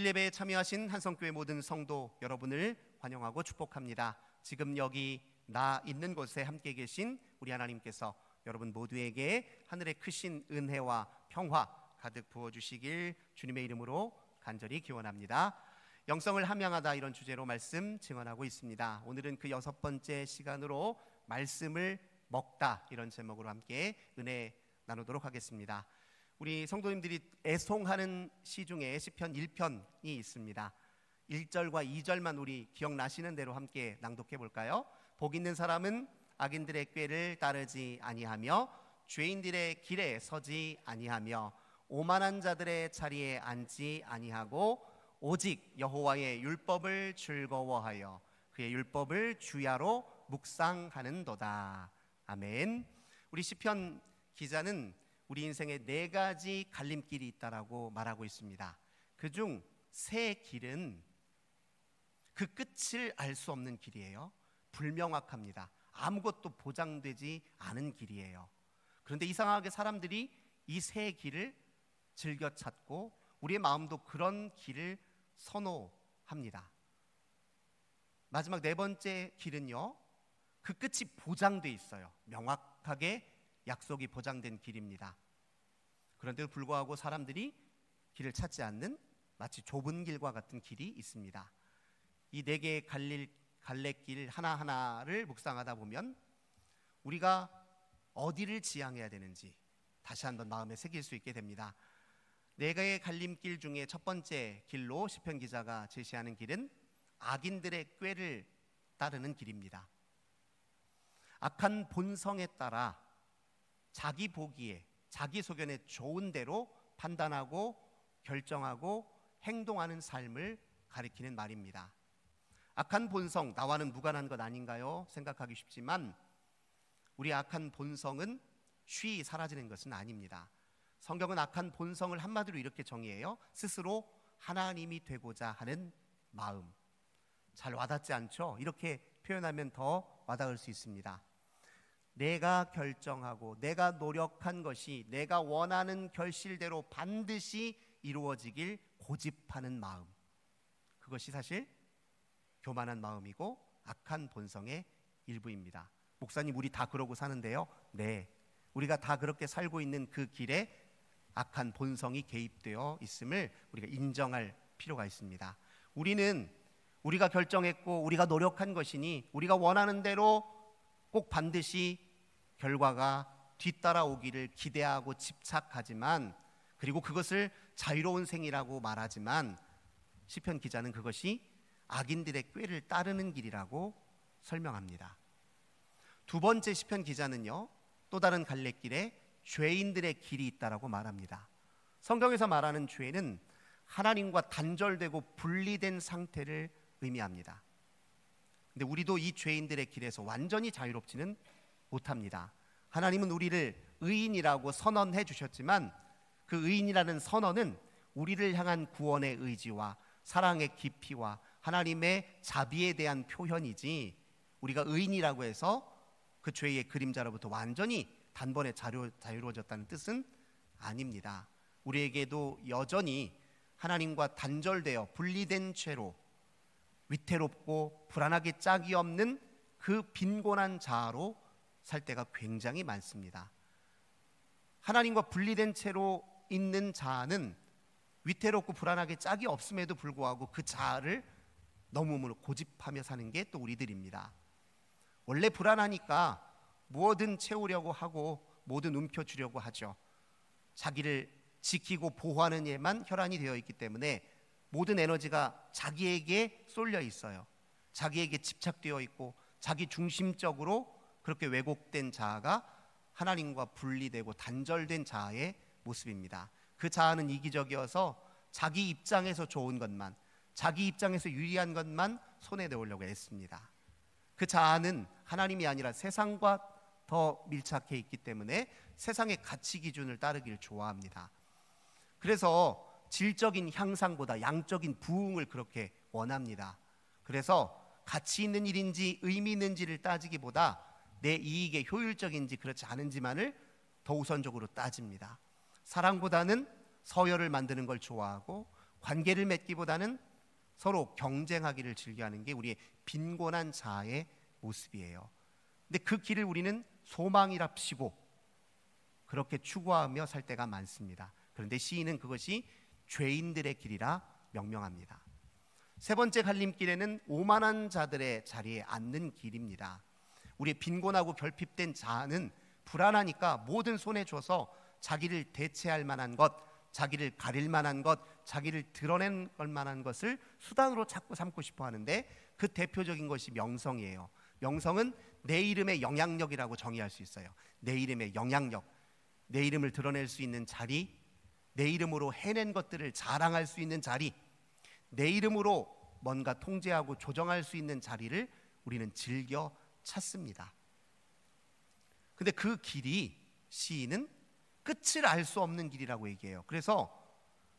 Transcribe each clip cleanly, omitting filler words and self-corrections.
주일 예배에 참여하신 한성교회 모든 성도 여러분을 환영하고 축복합니다. 지금 여기 나 있는 곳에 함께 계신 우리 하나님께서 여러분 모두에게 하늘의 크신 은혜와 평화 가득 부어주시길 주님의 이름으로 간절히 기원합니다. 영성을 함양하다, 이런 주제로 말씀 증언하고 있습니다. 오늘은 그 6번째 시간으로 말씀을 먹다, 이런 제목으로 함께 은혜 나누도록 하겠습니다. 우리 성도님들이 애송하는 시 중에 시편 1편이 있습니다. 1절과 2절만 우리 기억나시는 대로 함께 낭독해 볼까요? 복 있는 사람은 악인들의 꾀를 따르지 아니하며 죄인들의 길에 서지 아니하며 오만한 자들의 자리에 앉지 아니하고 오직 여호와의 율법을 즐거워하여 그의 율법을 주야로 묵상하는도다. 아멘. 우리 시편 기자는 우리 인생에 4가지 갈림길이 있다라고 말하고 있습니다. 그중 3길은 그 끝을 알 수 없는 길이에요. 불명확합니다. 아무것도 보장되지 않은 길이에요. 그런데 이상하게 사람들이 이 3길을 즐겨 찾고 우리의 마음도 그런 길을 선호합니다. 마지막 4번째 길은요, 그 끝이 보장돼 있어요. 명확하게 약속이 보장된 길입니다. 그런데도 불구하고 사람들이 길을 찾지 않는 마치 좁은 길과 같은 길이 있습니다. 이 4개의 갈래길 하나하나를 묵상하다 보면 우리가 어디를 지향해야 되는지 다시 한번 마음에 새길 수 있게 됩니다. 4개의 갈림길 중에 첫 번째 길로 시편 기자가 제시하는 길은 악인들의 꾀를 따르는 길입니다. 악한 본성에 따라 자기 보기에, 자기 소견에 좋은 대로 판단하고 결정하고 행동하는 삶을 가리키는 말입니다. 악한 본성, 나와는 무관한 것 아닌가요? 생각하기 쉽지만 우리 악한 본성은 쉬이 사라지는 것은 아닙니다. 성경은 악한 본성을 한마디로 이렇게 정의해요. 스스로 하나님이 되고자 하는 마음. 잘 와닿지 않죠? 이렇게 표현하면 더 와닿을 수 있습니다. 내가 결정하고 내가 노력한 것이 내가 원하는 결실대로 반드시 이루어지길 고집하는 마음, 그것이 사실 교만한 마음이고 악한 본성의 일부입니다. 목사님, 우리 다 그러고 사는데요. 네, 우리가 다 그렇게 살고 있는 그 길에 악한 본성이 개입되어 있음을 우리가 인정할 필요가 있습니다. 우리가 결정했고 우리가 노력한 것이니 우리가 원하는 대로 꼭 반드시 결과가 뒤따라오기를 기대하고 집착하지만, 그리고 그것을 자유로운 생이라고 말하지만 시편 기자는 그것이 악인들의 꾀를 따르는 길이라고 설명합니다. 2번째 시편 기자는요, 또 다른 갈래길에 죄인들의 길이 있다라고 말합니다. 성경에서 말하는 죄는 하나님과 단절되고 분리된 상태를 의미합니다. 근데 우리도 이 죄인들의 길에서 완전히 자유롭지는 못합니다. 하나님은 우리를 의인이라고 선언해 주셨지만 그 의인이라는 선언은 우리를 향한 구원의 의지와 사랑의 깊이와 하나님의 자비에 대한 표현이지, 우리가 의인이라고 해서 그 죄의 그림자로부터 완전히 단번에 자유로워졌다는 뜻은 아닙니다. 우리에게도 여전히 하나님과 단절되어 분리된 죄로 위태롭고 불안하게 짝이 없는 그 빈곤한 자아로 살 때가 굉장히 많습니다. 하나님과 분리된 채로 있는 자아는 위태롭고 불안하게 짝이 없음에도 불구하고 그 자아를 너무 고집하며 사는 게 또 우리들입니다. 원래 불안하니까 뭐든 채우려고 하고 뭐든 움켜쥐려고 하죠. 자기를 지키고 보호하는 일만 혈안이 되어 있기 때문에 모든 에너지가 자기에게 쏠려 있어요. 자기에게 집착되어 있고 자기 중심적으로 그렇게 왜곡된 자아가 하나님과 분리되고 단절된 자아의 모습입니다. 그 자아는 이기적이어서 자기 입장에서 좋은 것만, 자기 입장에서 유리한 것만 손에 넣으려고 애씁니다. 그 자아는 하나님이 아니라 세상과 더 밀착해 있기 때문에 세상의 가치 기준을 따르기를 좋아합니다. 그래서 질적인 향상보다 양적인 부흥을 그렇게 원합니다. 그래서 가치 있는 일인지 의미 있는지를 따지기보다 내 이익에 효율적인지 그렇지 않은지만을 더 우선적으로 따집니다. 사랑보다는 서열을 만드는 걸 좋아하고 관계를 맺기보다는 서로 경쟁하기를 즐겨하는 게 우리의 빈곤한 자아의 모습이에요. 근데 그 길을 우리는 소망이랍시고 그렇게 추구하며 살 때가 많습니다. 그런데 시인은 그것이 죄인들의 길이라 명명합니다. 세 번째 갈림길에는 오만한 자들의 자리에 앉는 길입니다. 우리의 빈곤하고 결핍된 자아는 불안하니까 모든 손에 쥐어서 자기를 대체할 만한 것, 자기를 가릴 만한 것, 자기를 드러낼 만한 것을 수단으로 자꾸 삼고 싶어 하는데 그 대표적인 것이 명성이에요. 명성은 내 이름의 영향력이라고 정의할 수 있어요. 내 이름의 영향력, 내 이름을 드러낼 수 있는 자리, 내 이름으로 해낸 것들을 자랑할 수 있는 자리, 내 이름으로 뭔가 통제하고 조정할 수 있는 자리를 우리는 즐겨 찾습니다. 근데 그 길이 시인은 끝을 알 수 없는 길이라고 얘기해요. 그래서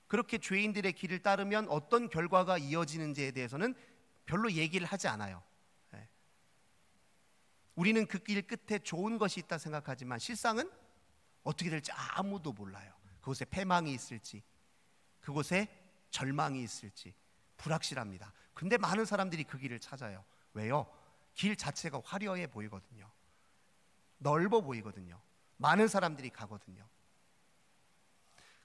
그렇게 죄인들의 길을 따르면 어떤 결과가 이어지는지에 대해서는 별로 얘기를 하지 않아요. 우리는 그 길 끝에 좋은 것이 있다 생각하지만 실상은 어떻게 될지 아무도 몰라요. 그곳에 패망이 있을지, 그곳에 절망이 있을지 불확실합니다. 근데 많은 사람들이 그 길을 찾아요. 왜요? 길 자체가 화려해 보이거든요. 넓어 보이거든요. 많은 사람들이 가거든요.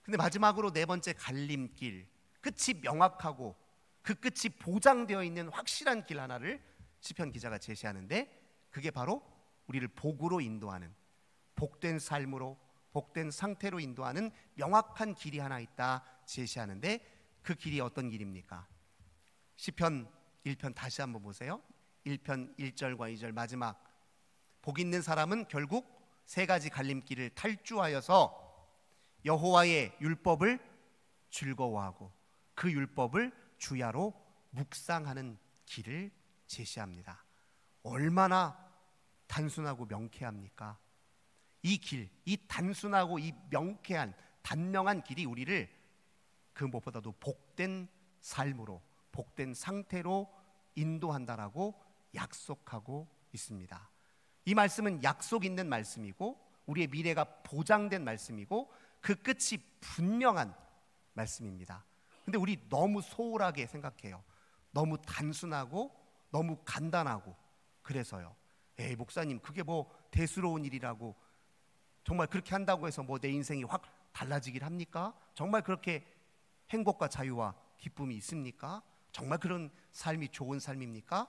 근데 마지막으로 네 번째 갈림길, 끝이 명확하고 그 끝이 보장되어 있는 확실한 길 하나를 시편 기자가 제시하는데 그게 바로 우리를 복으로 인도하는, 복된 삶으로, 복된 상태로 인도하는 명확한 길이 하나 있다 제시하는데 그 길이 어떤 길입니까? 시편 1편 다시 한번 보세요. 1편 1절과 2절 마지막, 복 있는 사람은 결국 세 가지 갈림길을 탈주하여서 여호와의 율법을 즐거워하고 그 율법을 주야로 묵상하는 길을 제시합니다. 얼마나 단순하고 명쾌합니까? 이 길, 이 단순하고 이 명쾌한 단명한 길이 우리를 그 무엇보다도 복된 삶으로, 복된 상태로 인도한다라고 약속하고 있습니다. 이 말씀은 약속 있는 말씀이고 우리의 미래가 보장된 말씀이고 그 끝이 분명한 말씀입니다. 근데 우리 너무 소홀하게 생각해요. 너무 단순하고 너무 간단하고 그래서요. 에이 목사님 그게 뭐 대수로운 일이라고 정말 그렇게 한다고 해서 뭐 내 인생이 확 달라지길 합니까? 정말 그렇게 행복과 자유와 기쁨이 있습니까? 정말 그런 삶이 좋은 삶입니까?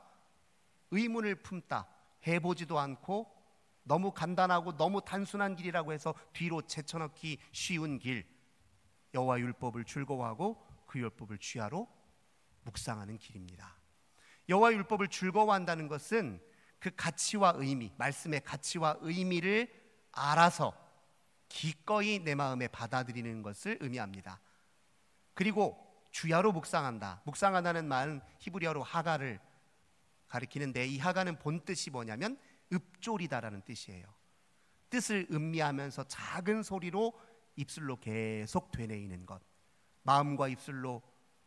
의문을 품다 해보지도 않고 너무 간단하고 너무 단순한 길이라고 해서 뒤로 제쳐넣기 쉬운 길, 여호와 율법을 즐거워하고 그 율법을 주야로 묵상하는 길입니다. 여호와 율법을 즐거워한다는 것은 그 가치와 의미, 말씀의 가치와 의미를 알아서 기꺼이 내 마음에 받아들이는 것을 의미합니다. 그리고 주야로 묵상한다. 묵상한다는 말은 히브리어로 하가를 가리키는데 이 하가는 본뜻이 뭐냐면 읊조리다라는 뜻이에요. 뜻을 음미하면서 작은 소리로 입술로 계속 되뇌이는 것, 마음과 입술로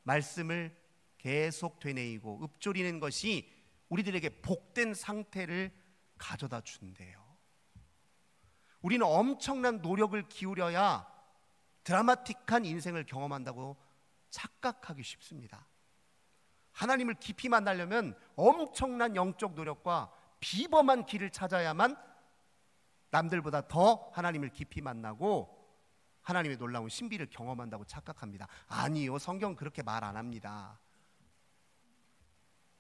말씀을 계속 되뇌이고 읊조리는 것이 우리들에게 복된 상태를 가져다 준대요. 우리는 엄청난 노력을 기울여야 드라마틱한 인생을 경험한다고 착각하기 쉽습니다. 하나님을 깊이 만나려면 엄청난 영적 노력과 비범한 길을 찾아야만 남들보다 더 하나님을 깊이 만나고 하나님의 놀라운 신비를 경험한다고 착각합니다. 아니요, 성경은 그렇게 말 안 합니다.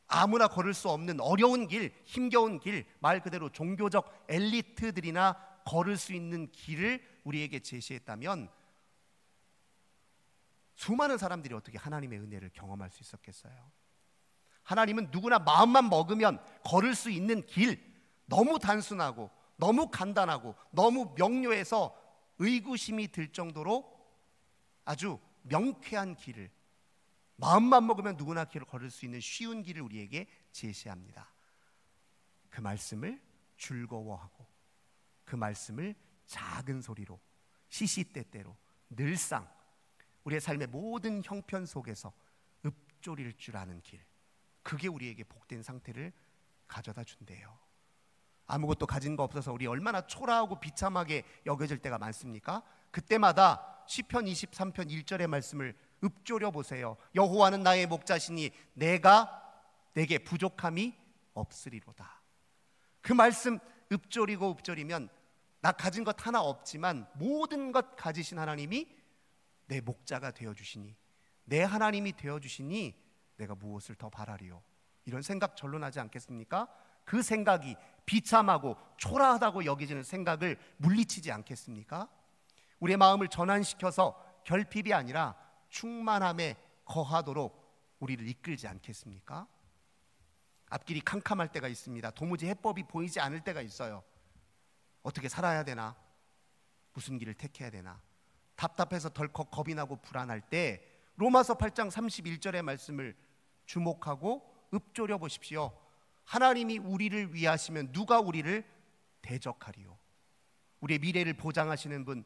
아무나 걸을 수 없는 어려운 길, 힘겨운 길, 말 그대로 종교적 엘리트들이나 걸을 수 있는 길을 우리에게 제시했다면 수많은 사람들이 어떻게 하나님의 은혜를 경험할 수 있었겠어요? 하나님은 누구나 마음만 먹으면 걸을 수 있는 길, 너무 단순하고 너무 간단하고 너무 명료해서 의구심이 들 정도로 아주 명쾌한 길을, 마음만 먹으면 누구나 길을 걸을 수 있는 쉬운 길을 우리에게 제시합니다. 그 말씀을 즐거워하고 그 말씀을 작은 소리로 시시때때로 늘상 우리의 삶의 모든 형편 속에서 읊조릴 줄 아는 길, 그게 우리에게 복된 상태를 가져다 준대요. 아무것도 가진 거 없어서 우리 얼마나 초라하고 비참하게 여겨질 때가 많습니까? 그때마다 시편 23편 1절의 말씀을 읊조려 보세요. 여호와는 나의 목자시니 내게 부족함이 없으리로다. 그 말씀 읊조리면 나 가진 것 하나 없지만 모든 것 가지신 하나님이 내 목자가 되어주시니, 내 하나님이 되어주시니 내가 무엇을 더 바라리요. 이런 생각 절로 나지 않겠습니까? 그 생각이 비참하고 초라하다고 여겨지는 생각을 물리치지 않겠습니까? 우리의 마음을 전환시켜서 결핍이 아니라 충만함에 거하도록 우리를 이끌지 않겠습니까? 앞길이 캄캄할 때가 있습니다. 도무지 해법이 보이지 않을 때가 있어요. 어떻게 살아야 되나? 무슨 길을 택해야 되나? 답답해서 덜컥 겁이 나고 불안할 때 로마서 8장 31절의 말씀을 주목하고 읊조려 보십시오. 하나님이 우리를 위하시면 누가 우리를 대적하리요. 우리의 미래를 보장하시는 분,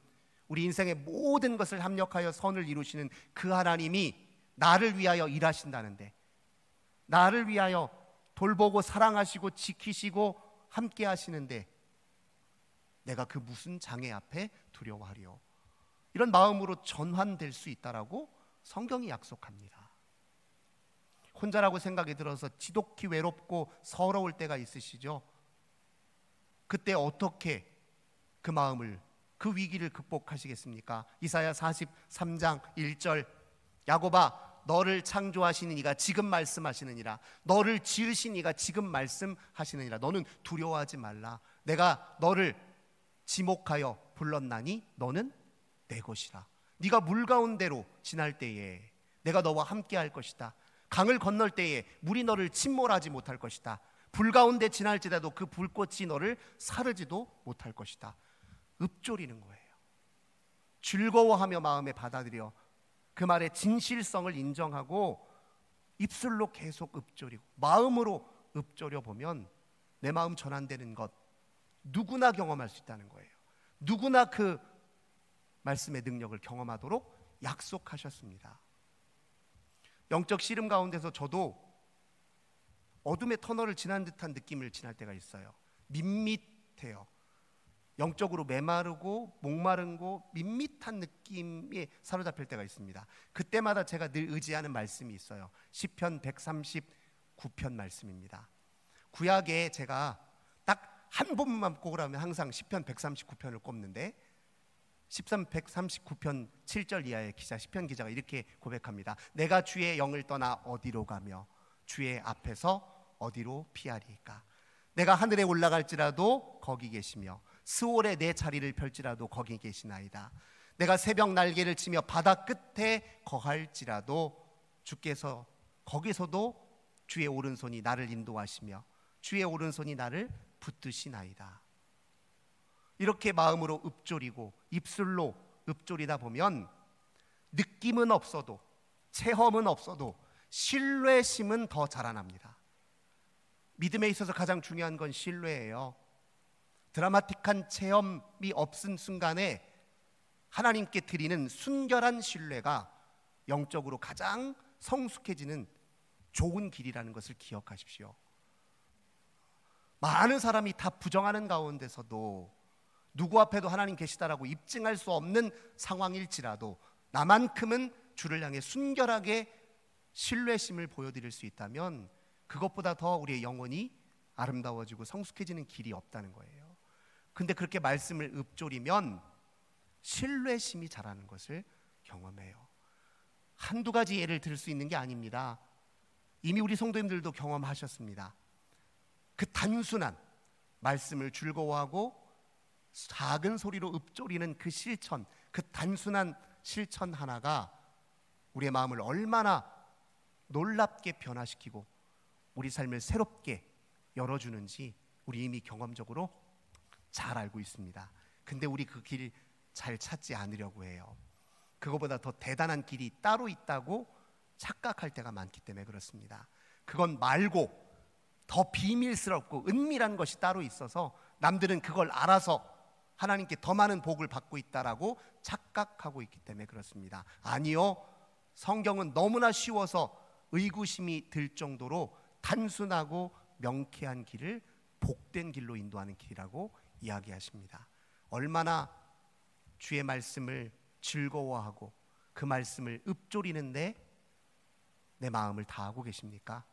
우리 인생의 모든 것을 합력하여 선을 이루시는 그 하나님이 나를 위하여 일하신다는데, 나를 위하여 돌보고 사랑하시고 지키시고 함께 하시는데 내가 그 무슨 장애 앞에 두려워하리요. 이런 마음으로 전환될 수 있다라고 성경이 약속합니다. 혼자라고 생각이 들어서 지독히 외롭고 서러울 때가 있으시죠? 그때 어떻게 그 마음을, 그 위기를 극복하시겠습니까? 이사야 43장 1절, 야곱아 너를 창조하시는 이가 지금 말씀하시느니라. 너를 지으신 이가 지금 말씀하시느니라. 너는 두려워하지 말라. 내가 너를 지목하여 불렀나니 너는 내 것이라. 네가 물 가운데로 지날 때에 내가 너와 함께 할 것이다. 강을 건널 때에 물이 너를 침몰하지 못할 것이다. 불 가운데 지날지라도 그 불꽃이 너를 사르지도 못할 것이다. 읊조리는 거예요. 즐거워하며 마음에 받아들여 그 말의 진실성을 인정하고 입술로 계속 읊조리고 마음으로 읊조려 보면 내 마음 전환되는 것 누구나 경험할 수 있다는 거예요. 누구나 그 말씀의 능력을 경험하도록 약속하셨습니다. 영적 씨름 가운데서 저도 어둠의 터널을 지난 듯한 느낌을 지날 때가 있어요. 밋밋해요. 영적으로 메마르고 목마르고 밋밋한 느낌에 사로잡힐 때가 있습니다. 그때마다 제가 늘 의지하는 말씀이 있어요. 시편 139편 말씀입니다. 구약에 제가 딱 한 부분만 꼽으라면 항상 시편 139편을 꼽는데, 시편 139편 7절 이하의 기자, 시편 기자가 이렇게 고백합니다. 내가 주의 영을 떠나 어디로 가며 주의 앞에서 어디로 피하리까? 내가 하늘에 올라갈지라도 거기 계시며 스올에 내 자리를 펼지라도 거기 계시나이다. 내가 새벽 날개를 치며 바다 끝에 거할지라도 주께서 거기서도 주의 오른손이 나를 인도하시며 주의 오른손이 나를 붙드시나이다. 이렇게 마음으로 읊조리고 입술로 읊조리다 보면 느낌은 없어도, 체험은 없어도 신뢰심은 더 자라납니다. 믿음에 있어서 가장 중요한 건 신뢰예요. 드라마틱한 체험이 없은 순간에 하나님께 드리는 순결한 신뢰가 영적으로 가장 성숙해지는 좋은 길이라는 것을 기억하십시오. 많은 사람이 다 부정하는 가운데서도 누구 앞에도 하나님 계시다라고 입증할 수 없는 상황일지라도 나만큼은 주를 향해 순결하게 신뢰심을 보여드릴 수 있다면 그것보다 더 우리의 영혼이 아름다워지고 성숙해지는 길이 없다는 거예요. 근데 그렇게 말씀을 읊조리면 신뢰심이 자라는 것을 경험해요. 한두 가지 예를 들 수 있는 게 아닙니다. 이미 우리 성도님들도 경험하셨습니다. 그 단순한 말씀을 즐거워하고 작은 소리로 읊조리는 그 실천, 그 단순한 실천 하나가 우리의 마음을 얼마나 놀랍게 변화시키고 우리 삶을 새롭게 열어주는지 우리 이미 경험적으로 잘 알고 있습니다. 근데 우리 그 길 잘 찾지 않으려고 해요. 그거보다 더 대단한 길이 따로 있다고 착각할 때가 많기 때문에 그렇습니다. 그건 말고 더 비밀스럽고 은밀한 것이 따로 있어서 남들은 그걸 알아서 하나님께 더 많은 복을 받고 있다라고 착각하고 있기 때문에 그렇습니다. 아니요, 성경은 너무나 쉬워서 의구심이 들 정도로 단순하고 명쾌한 길을 복된 길로 인도하는 길이라고 이야기하십니다. 얼마나 주의 말씀을 즐거워하고 그 말씀을 읊조리는데 내 마음을 다하고 계십니까?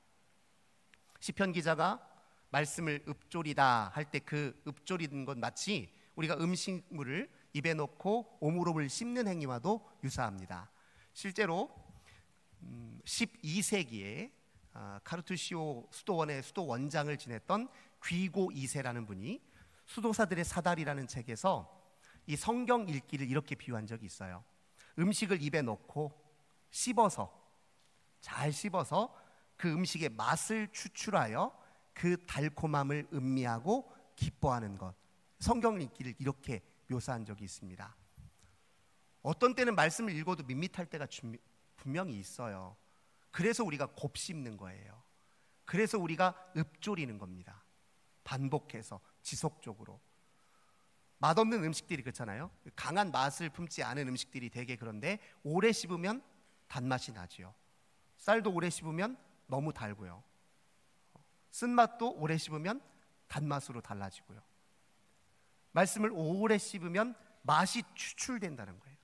시편 기자가 말씀을 읊조리다 할 때 그 읊조리는 건 마치 우리가 음식물을 입에 넣고 오물오물 씹는 행위와도 유사합니다. 실제로 12세기에 카르투시오 수도원의 수도원장을 지냈던 귀고 2세라는 분이 수도사들의 사달이라는 책에서 이 성경 읽기를 이렇게 비유한 적이 있어요. 음식을 입에 넣고 잘 씹어서 그 음식의 맛을 추출하여 그 달콤함을 음미하고 기뻐하는 것, 성경 읽기를 이렇게 묘사한 적이 있습니다. 어떤 때는 말씀을 읽어도 밋밋할 때가 분명히 있어요. 그래서 우리가 곱씹는 거예요. 그래서 우리가 읊조리는 겁니다. 반복해서 지속적으로. 맛없는 음식들이 그렇잖아요. 강한 맛을 품지 않은 음식들이 되게 그런데 오래 씹으면 단맛이 나지요. 쌀도 오래 씹으면 너무 달고요. 쓴맛도 오래 씹으면 단맛으로 달라지고요. 말씀을 오래 씹으면 맛이 추출된다는 거예요.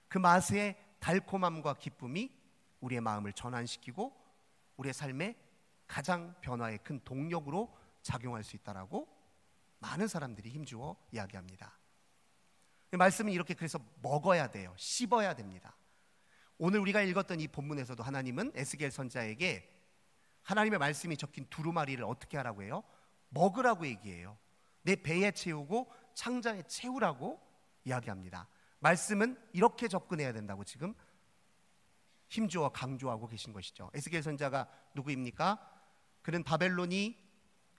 그 맛의 달콤함과 기쁨이 우리의 마음을 전환시키고 우리의 삶에 가장 변화의 큰 동력으로 작용할 수 있다라고 많은 사람들이 힘주어 이야기합니다. 말씀은 이렇게 그래서 먹어야 돼요. 씹어야 됩니다. 오늘 우리가 읽었던 이 본문에서도 하나님은 에스겔 선지자에게 하나님의 말씀이 적힌 두루마리를 어떻게 하라고 해요? 먹으라고 얘기해요. 내 배에 채우고 창자에 채우라고 이야기합니다. 말씀은 이렇게 접근해야 된다고 지금 힘주어 강조하고 계신 것이죠. 에스겔 선지자가 누구입니까? 그는 바벨론이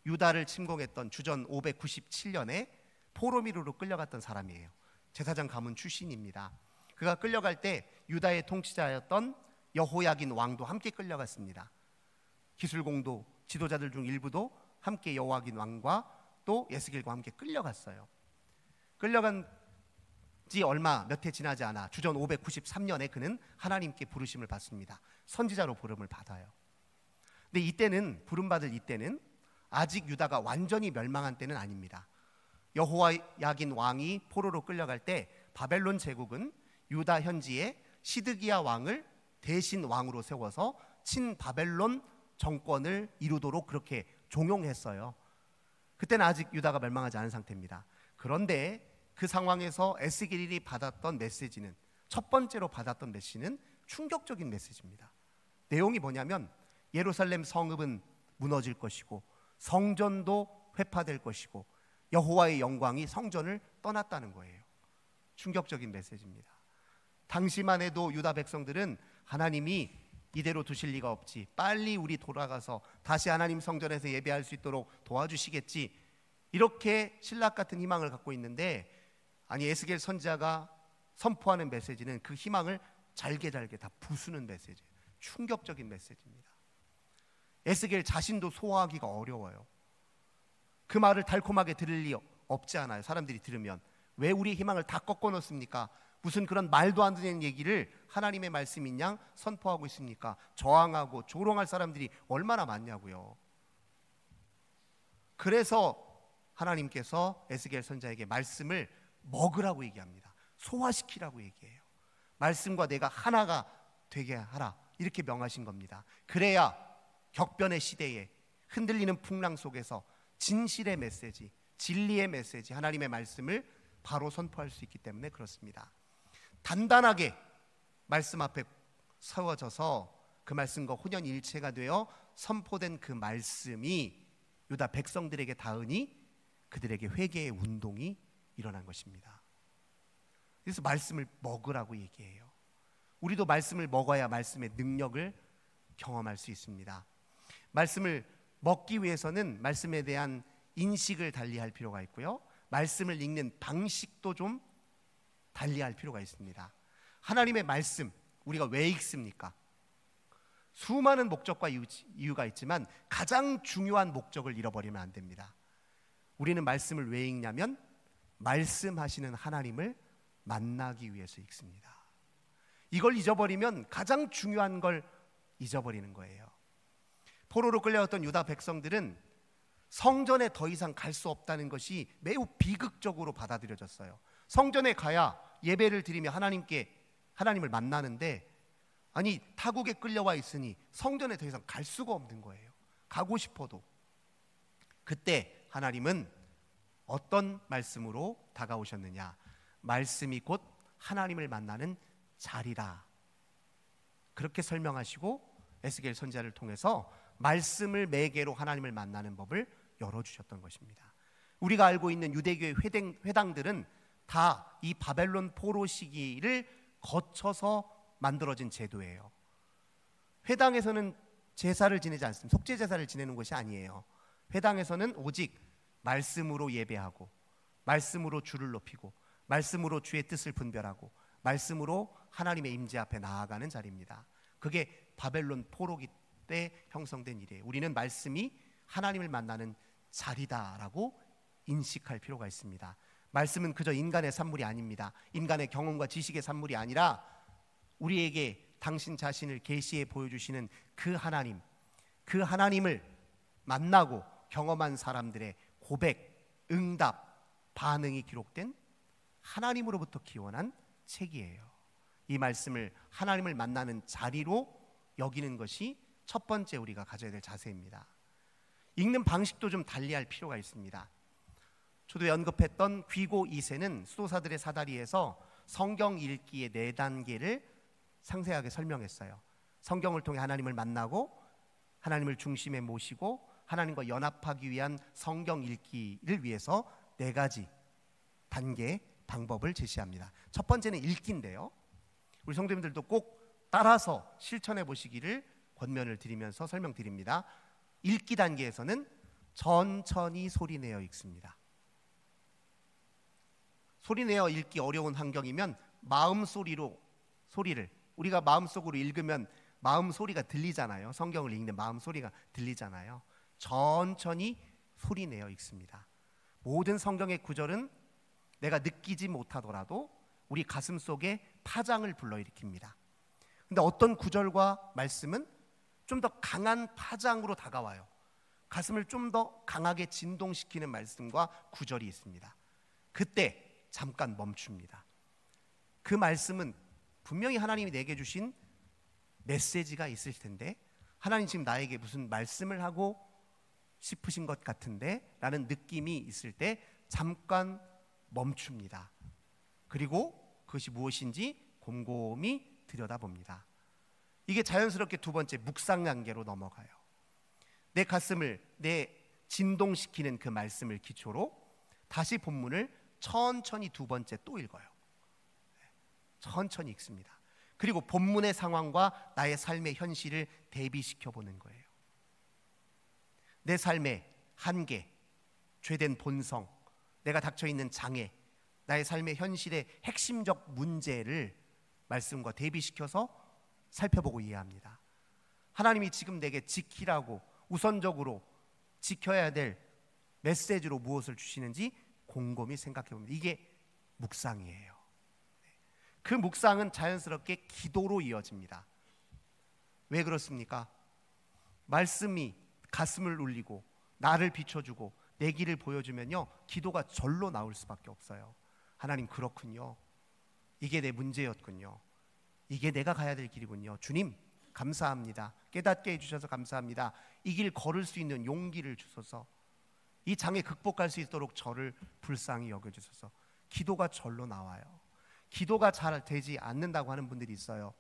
유다를 침공했던 주전 597년에 포로미루로 끌려갔던 사람이에요. 제사장 가문 출신입니다. 그가 끌려갈 때 유다의 통치자였던 여호야긴 왕도 함께 끌려갔습니다. 기술공도 지도자들 중 일부도 함께 여호야긴 왕과 또 에스겔과 함께 끌려갔어요. 끌려간 지 얼마 몇 해 지나지 않아 주전 593년에 그는 하나님께 부르심을 받습니다. 선지자로 부름을 받아요. 근데 이때는 부름받을 이때는 아직 유다가 완전히 멸망한 때는 아닙니다. 여호야긴 왕이 포로로 끌려갈 때 바벨론 제국은 유다 현지에 시드기야 왕을 대신 왕으로 세워서 친바벨론 정권을 이루도록 그렇게 종용했어요. 그때는 아직 유다가 멸망하지 않은 상태입니다. 그런데 그 상황에서 에스겔이 받았던 메시지는, 첫 번째로 받았던 메시지는 충격적인 메시지입니다. 내용이 뭐냐면 예루살렘 성읍은 무너질 것이고 성전도 회파될 것이고 여호와의 영광이 성전을 떠났다는 거예요. 충격적인 메시지입니다. 당시만 해도 유다 백성들은 하나님이 이대로 두실 리가 없지, 빨리 우리 돌아가서 다시 하나님 성전에서 예배할 수 있도록 도와주시겠지, 이렇게 신락 같은 희망을 갖고 있는데, 아니 에스겔 선지자가 선포하는 메시지는 그 희망을 잘게 다 부수는 메시지예요. 충격적인 메시지입니다. 에스겔 자신도 소화하기가 어려워요. 그 말을 달콤하게 들을 리 없지 않아요. 사람들이 들으면 왜 우리 희망을 다 꺾어 놓습니까? 무슨 그런 말도 안 되는 얘기를 하나님의 말씀인 양 선포하고 있습니까? 저항하고 조롱할 사람들이 얼마나 많냐고요. 그래서 하나님께서 에스겔 선지자에게 말씀을 먹으라고 얘기합니다. 소화시키라고 얘기해요. 말씀과 내가 하나가 되게 하라, 이렇게 명하신 겁니다. 그래야 격변의 시대에 흔들리는 풍랑 속에서 진실의 메시지, 진리의 메시지, 하나님의 말씀을 바로 선포할 수 있기 때문에 그렇습니다. 단단하게 말씀 앞에 세워져서 그 말씀과 혼연일체가 되어 선포된 그 말씀이 유다 백성들에게 닿으니 그들에게 회개의 운동이 일어난 것입니다. 그래서 말씀을 먹으라고 얘기해요. 우리도 말씀을 먹어야 말씀의 능력을 경험할 수 있습니다. 말씀을 먹기 위해서는 말씀에 대한 인식을 달리할 필요가 있고요, 말씀을 읽는 방식도 좀 달리할 필요가 있습니다. 하나님의 말씀 우리가 왜 읽습니까? 수많은 목적과 이유가 있지만 가장 중요한 목적을 잃어버리면 안 됩니다. 우리는 말씀을 왜 읽냐면 말씀하시는 하나님을 만나기 위해서 읽습니다. 이걸 잊어버리면 가장 중요한 걸 잊어버리는 거예요. 포로로 끌려왔던 유다 백성들은 성전에 더 이상 갈 수 없다는 것이 매우 비극적으로 받아들여졌어요. 성전에 가야 예배를 드리며 하나님을 만나는데 아니 타국에 끌려와 있으니 성전에 더 이상 갈 수가 없는 거예요. 가고 싶어도. 그때 하나님은 어떤 말씀으로 다가오셨느냐? 말씀이 곧 하나님을 만나는 자리라. 그렇게 설명하시고 에스겔 선지자를 통해서 말씀을 매개로 하나님을 만나는 법을 열어주셨던 것입니다. 우리가 알고 있는 유대교의 회당들은 다 이 바벨론 포로 시기를 거쳐서 만들어진 제도예요. 회당에서는 제사를 지내지 않습니다. 속죄 제사를 지내는 것이 아니에요. 회당에서는 오직 말씀으로 예배하고, 말씀으로 주를 높이고, 말씀으로 주의 뜻을 분별하고, 말씀으로 하나님의 임재 앞에 나아가는 자리입니다. 그게 바벨론 포로기 때 형성된 일이에요. 우리는 말씀이 하나님을 만나는 자리다라고 인식할 필요가 있습니다. 말씀은 그저 인간의 산물이 아닙니다. 인간의 경험과 지식의 산물이 아니라 우리에게 당신 자신을 계시해 보여주시는 그 하나님, 그 하나님을 만나고 경험한 사람들의 고백, 응답, 반응이 기록된 하나님으로부터 기원한 책이에요. 이 말씀을 하나님을 만나는 자리로 여기는 것이 첫 번째 우리가 가져야 될 자세입니다. 읽는 방식도 좀 달리할 필요가 있습니다. 초도에 언급했던 귀고 2세는 수도사들의 사다리에서 성경 읽기의 4단계를 상세하게 설명했어요. 성경을 통해 하나님을 만나고 하나님을 중심에 모시고 하나님과 연합하기 위한 성경 읽기를 위해서 4가지 단계 방법을 제시합니다. 첫 번째는 읽기인데요, 우리 성도님들도 꼭 따라서 실천해 보시기를 권면을 드리면서 설명드립니다. 읽기 단계에서는 천천히 소리내어 읽습니다. 소리내어 읽기 어려운 환경이면 소리를 우리가 마음속으로 읽으면 마음 소리가 들리잖아요. 성경을 읽는 마음 소리가 들리잖아요. 천천히 소리내어 읽습니다. 모든 성경의 구절은 내가 느끼지 못하더라도 우리 가슴 속에 파장을 불러일으킵니다. 근데 어떤 구절과 말씀은 좀 더 강한 파장으로 다가와요. 가슴을 좀 더 강하게 진동시키는 말씀과 구절이 있습니다. 그때 잠깐 멈춥니다. 그 말씀은 분명히 하나님이 내게 주신 메시지가 있을 텐데, 하나님 지금 나에게 무슨 말씀을 하고 싶으신 것 같은데 라는 느낌이 있을 때 잠깐 멈춥니다. 그리고 그것이 무엇인지 곰곰이 들여다봅니다. 이게 자연스럽게 두 번째 묵상 단계로 넘어가요. 내 가슴을 진동시키는 그 말씀을 기초로 다시 본문을 천천히 두 번째 또 읽어요. 천천히 읽습니다. 그리고 본문의 상황과 나의 삶의 현실을 대비시켜 보는 거예요. 내 삶의 한계, 죄된 본성, 내가 닥쳐있는 장애, 나의 삶의 현실의 핵심적 문제를 말씀과 대비시켜서 살펴보고 이해합니다. 하나님이 지금 내게 지키라고 우선적으로 지켜야 될 메시지로 무엇을 주시는지 곰곰이 생각해 봅니다. 이게 묵상이에요. 그 묵상은 자연스럽게 기도로 이어집니다. 왜 그렇습니까? 말씀이 가슴을 울리고 나를 비춰주고 내 길을 보여주면요, 기도가 절로 나올 수밖에 없어요. 하나님, 그렇군요. 이게 내 문제였군요. 이게 내가 가야 될 길이군요. 주님, 감사합니다. 깨닫게 해주셔서 감사합니다. 이 길 걸을 수 있는 용기를 주소서. 이 장애 극복할 수 있도록 저를 불쌍히 여겨주소서. 기도가 절로 나와요. 기도가 잘 되지 않는다고 하는 분들이 있어요.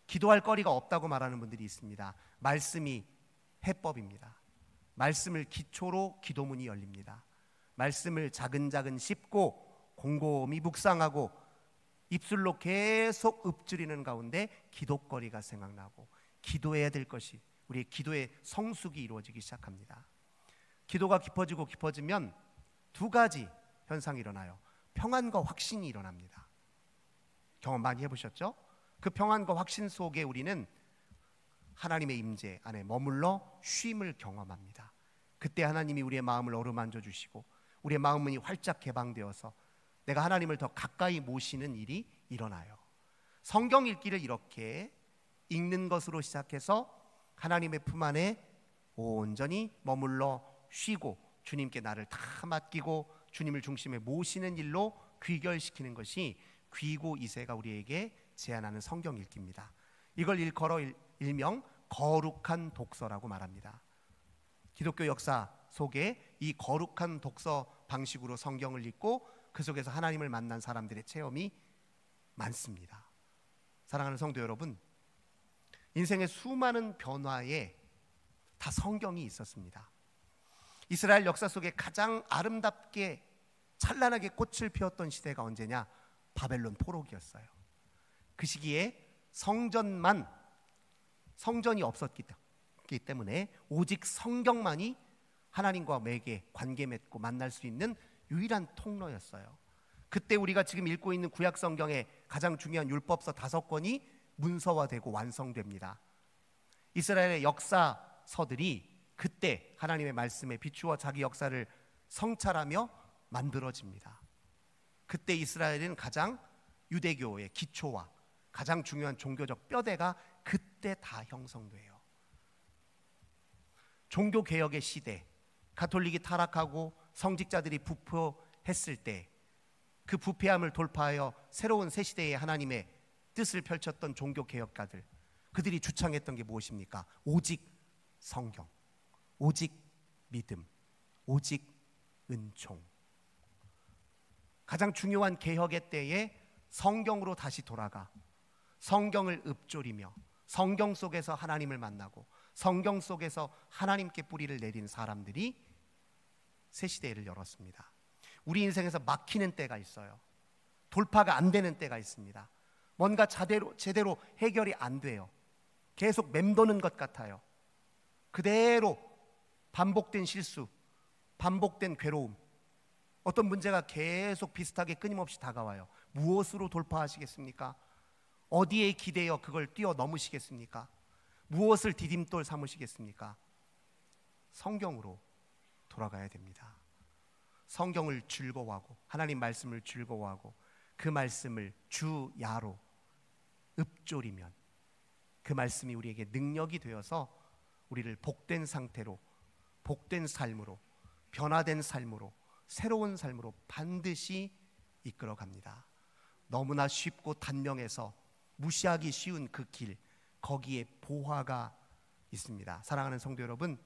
기도할 거리가 없다고 말하는 분들이 있습니다. 말씀이 해법입니다. 말씀을 기초로 기도문이 열립니다. 말씀을 자근자근 씹고 곰곰이 묵상하고 입술로 계속 읊조리는 가운데 기도거리가 생각나고 기도해야 될 것이, 우리의 기도의 성숙이 이루어지기 시작합니다. 기도가 깊어지고 깊어지면 두 가지 현상이 일어나요. 평안과 확신이 일어납니다. 경험 많이 해보셨죠? 그 평안과 확신 속에 우리는 하나님의 임재 안에 머물러 쉼을 경험합니다. 그때 하나님이 우리의 마음을 어루만져 주시고 우리의 마음문이 활짝 개방되어서 내가 하나님을 더 가까이 모시는 일이 일어나요. 성경 읽기를 이렇게 읽는 것으로 시작해서 하나님의 품 안에 온전히 머물러 쉬고 주님께 나를 다 맡기고 주님을 중심에 모시는 일로 귀결시키는 것이 귀고 2세가 우리에게 제안하는 성경 읽기입니다. 이걸 일컬어 일명 거룩한 독서라고 말합니다. 기독교 역사 속에 이 거룩한 독서 방식으로 성경을 읽고 그 속에서 하나님을 만난 사람들의 체험이 많습니다. 사랑하는 성도 여러분, 인생의 수많은 변화에 다 성경이 있었습니다. 이스라엘 역사 속에 가장 아름답게 찬란하게 꽃을 피웠던 시대가 언제냐? 바벨론 포로기였어요. 그 시기에 성전이 없었기 때문에 오직 성경만이 하나님과 매개 관계 맺고 만날 수 있는 유일한 통로였어요. 그때 우리가 지금 읽고 있는 구약 성경의 가장 중요한 율법서 5권이 문서화되고 완성됩니다. 이스라엘의 역사서들이 그때 하나님의 말씀에 비추어 자기 역사를 성찰하며 만들어집니다. 그때 이스라엘은 가장 유대교의 기초와 가장 중요한 종교적 뼈대가 그때 다 형성돼요. 종교개혁의 시대, 가톨릭이 타락하고 성직자들이 부패했을 때 그 부패함을 돌파하여 새로운 새 시대의 하나님의 뜻을 펼쳤던 종교개혁가들, 그들이 주창했던 게 무엇입니까? 오직 성경, 오직 믿음, 오직 은총. 가장 중요한 개혁의 때에 성경으로 다시 돌아가 성경을 읊조리며 성경 속에서 하나님을 만나고 성경 속에서 하나님께 뿌리를 내린 사람들이 새 시대를 열었습니다. 우리 인생에서 막히는 때가 있어요. 돌파가 안 되는 때가 있습니다. 뭔가 제대로 해결이 안 돼요. 계속 맴도는 것 같아요. 그대로 반복된 실수, 반복된 괴로움, 어떤 문제가 계속 비슷하게 끊임없이 다가와요. 무엇으로 돌파하시겠습니까? 어디에 기대어 그걸 뛰어넘으시겠습니까? 무엇을 디딤돌 삼으시겠습니까? 성경으로 돌아가야 됩니다. 성경을 즐거워하고 하나님 말씀을 즐거워하고 그 말씀을 주야로 읊조리면 그 말씀이 우리에게 능력이 되어서 우리를 복된 상태로, 복된 삶으로, 변화된 삶으로, 새로운 삶으로 반드시 이끌어갑니다. 너무나 쉽고 단명해서 무시하기 쉬운 그 길, 거기에 보화가 있습니다. 사랑하는 성도 여러분,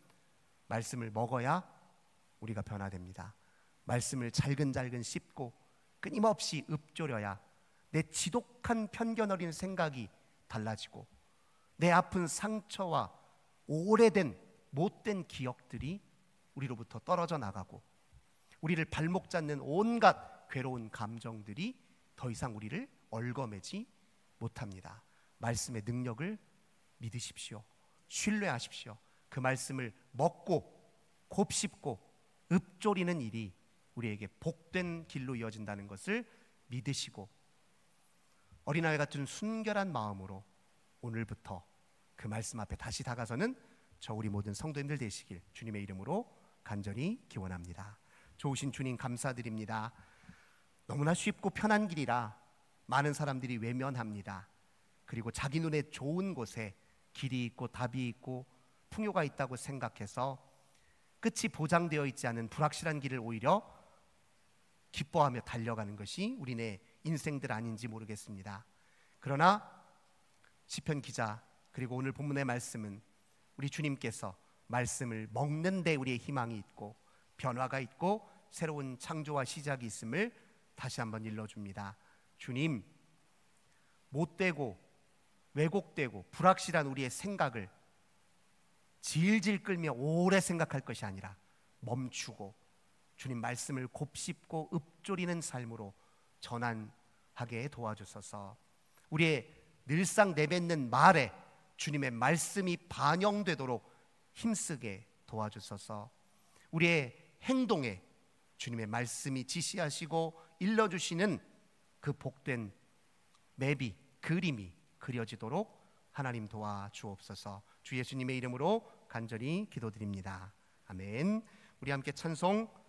말씀을 먹어야 우리가 변화됩니다. 말씀을 잘근잘근 씹고 끊임없이 읊조려야 내 지독한 편견 어린 생각이 달라지고 내 아픈 상처와 오래된 못된 기억들이 우리로부터 떨어져 나가고 우리를 발목 잡는 온갖 괴로운 감정들이 더 이상 우리를 얽어매지 못합니다. 말씀의 능력을 믿으십시오. 신뢰하십시오. 그 말씀을 먹고 곱씹고 읊조리는 일이 우리에게 복된 길로 이어진다는 것을 믿으시고 어린아이 같은 순결한 마음으로 오늘부터 그 말씀 앞에 다시 다가서는 저 우리 모든 성도님들 되시길 주님의 이름으로 간절히 기원합니다. 좋으신 주님 감사드립니다. 너무나 쉽고 편한 길이라 많은 사람들이 외면합니다. 그리고 자기 눈에 좋은 곳에 길이 있고 답이 있고 풍요가 있다고 생각해서 끝이 보장되어 있지 않은 불확실한 길을 오히려 기뻐하며 달려가는 것이 우리네 인생들 아닌지 모르겠습니다. 그러나 시편 기자 그리고 오늘 본문의 말씀은 우리 주님께서 말씀을 먹는 데 우리의 희망이 있고 변화가 있고 새로운 창조와 시작이 있음을 다시 한번 일러줍니다. 주님, 못되고 왜곡되고 불확실한 우리의 생각을 질질 끌며 오래 생각할 것이 아니라 멈추고 주님 말씀을 곱씹고 읊조리는 삶으로 전환하게 도와주소서. 우리의 늘상 내뱉는 말에 주님의 말씀이 반영되도록 힘쓰게 도와주소서. 우리의 행동에 주님의 말씀이 지시하시고 일러주시는 그 복된 맵이, 그림이 그려지도록 하나님 도와주옵소서. 주 예수님의 이름으로 간절히 기도드립니다. 아멘. 우리 함께 찬송